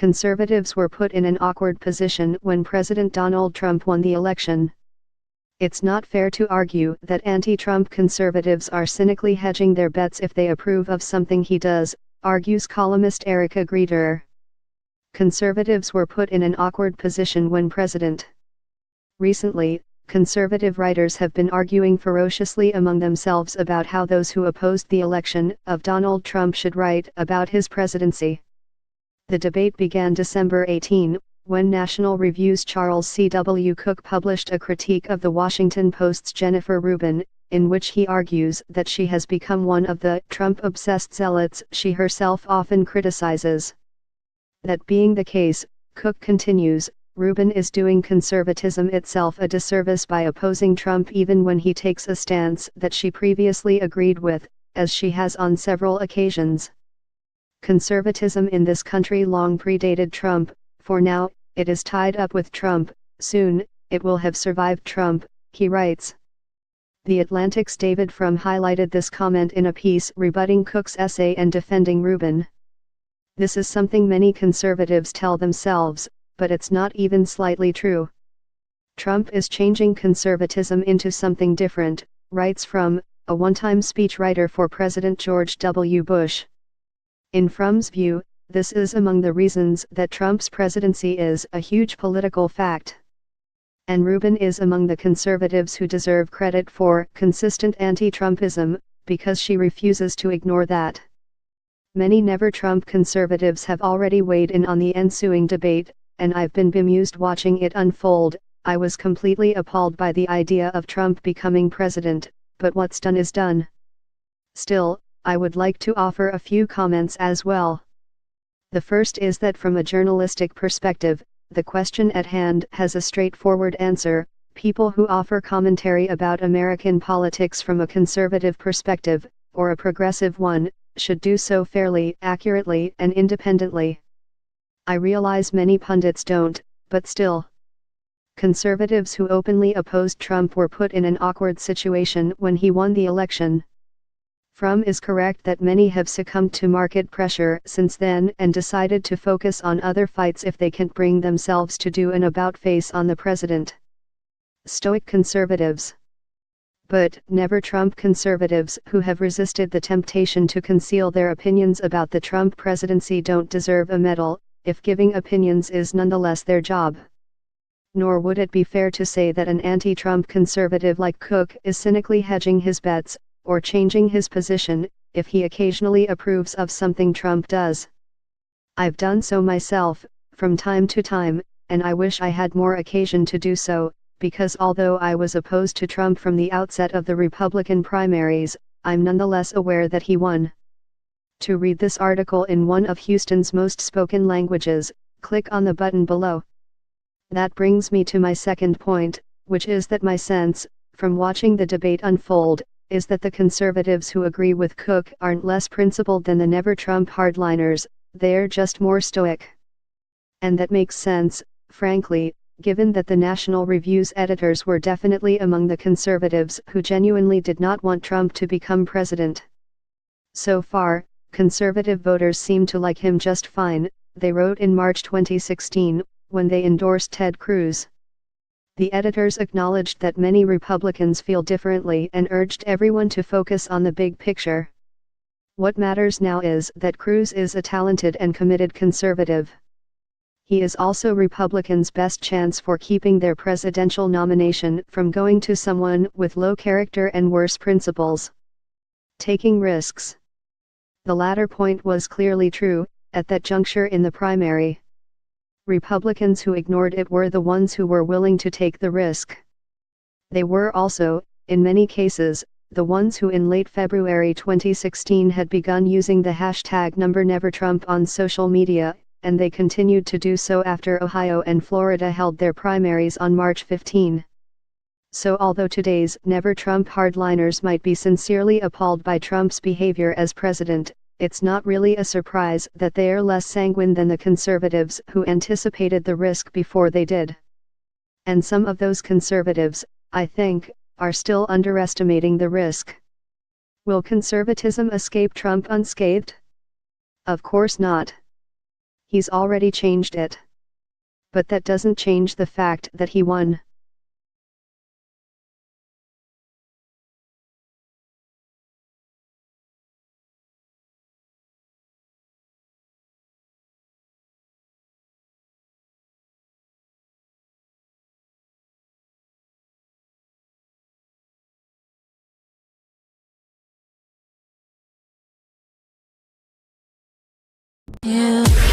conservatives were put in an awkward position when President Donald Trump won the election. It's not fair to argue that anti-Trump conservatives are cynically hedging their bets if they approve of something he does, argues columnist Erica Grieder. Conservatives were put in an awkward position when President. Recently, conservative writers have been arguing ferociously among themselves about how those who opposed the election of Donald Trump should write about his presidency. The debate began December 18, when National Review's Charles C.W. Cooke published a critique of The Washington Post's Jennifer Rubin, in which he argues that she has become one of the Trump-obsessed zealots she herself often criticizes. That being the case, Cooke continues, Rubin is doing conservatism itself a disservice by opposing Trump even when he takes a stance that she previously agreed with, as she has on several occasions. Conservatism in this country long predated Trump, for now, it is tied up with Trump, soon, it will have survived Trump, he writes. The Atlantic's David Frum highlighted this comment in a piece rebutting Cooke's essay and defending Rubin. This is something many conservatives tell themselves, but it's not even slightly true. Trump is changing conservatism into something different, writes Frum, a one-time speechwriter for President George W. Bush. In Frum's view, this is among the reasons that Trump's presidency is a huge political fact. And Rubin is among the conservatives who deserve credit for consistent anti-Trumpism, because she refuses to ignore that. Many never-Trump conservatives have already weighed in on the ensuing debate, and I've been bemused watching it unfold. I was completely appalled by the idea of Trump becoming president, but what's done is done. Still, I would like to offer a few comments as well. The first is that from a journalistic perspective, the question at hand has a straightforward answer. People who offer commentary about American politics from a conservative perspective, or a progressive one, should do so fairly, accurately, and independently. I realize many pundits don't, but still. Conservatives who openly opposed Trump were put in an awkward situation when he won the election. Frum is correct that many have succumbed to market pressure since then and decided to focus on other fights if they can't bring themselves to do an about-face on the president. Stoic conservatives. But never-Trump conservatives who have resisted the temptation to conceal their opinions about the Trump presidency don't deserve a medal, if giving opinions is nonetheless their job. Nor would it be fair to say that an anti-Trump conservative like Cooke is cynically hedging his bets, or changing his position, if he occasionally approves of something Trump does. I've done so myself, from time to time, and I wish I had more occasion to do so, because although I was opposed to Trump from the outset of the Republican primaries, I'm nonetheless aware that he won. To read this article in one of Houston's most spoken languages, click on the button below. That brings me to my second point, which is that my sense, from watching the debate unfold, is that the conservatives who agree with Cooke aren't less principled than the never-Trump hardliners, they're just more stoic. And that makes sense, frankly, given that the National Review's editors were definitely among the conservatives who genuinely did not want Trump to become president. So far, conservative voters seem to like him just fine, they wrote in March 2016, when they endorsed Ted Cruz. The editors acknowledged that many Republicans feel differently and urged everyone to focus on the big picture. What matters now is that Cruz is a talented and committed conservative. He is also Republicans' best chance for keeping their presidential nomination from going to someone with low character and worse principles. Taking risks. The latter point was clearly true, at that juncture in the primary. Republicans who ignored it were the ones who were willing to take the risk. They were also, in many cases, the ones who in late February 2016 had begun using the hashtag #NeverTrump on social media, and they continued to do so after Ohio and Florida held their primaries on March 15. So although today's never-Trump hardliners might be sincerely appalled by Trump's behavior as president, it's not really a surprise that they are less sanguine than the conservatives who anticipated the risk before they did. And some of those conservatives, I think, are still underestimating the risk. Will conservatism escape Trump unscathed? Of course not. He's already changed it. But that doesn't change the fact that he won. Yeah.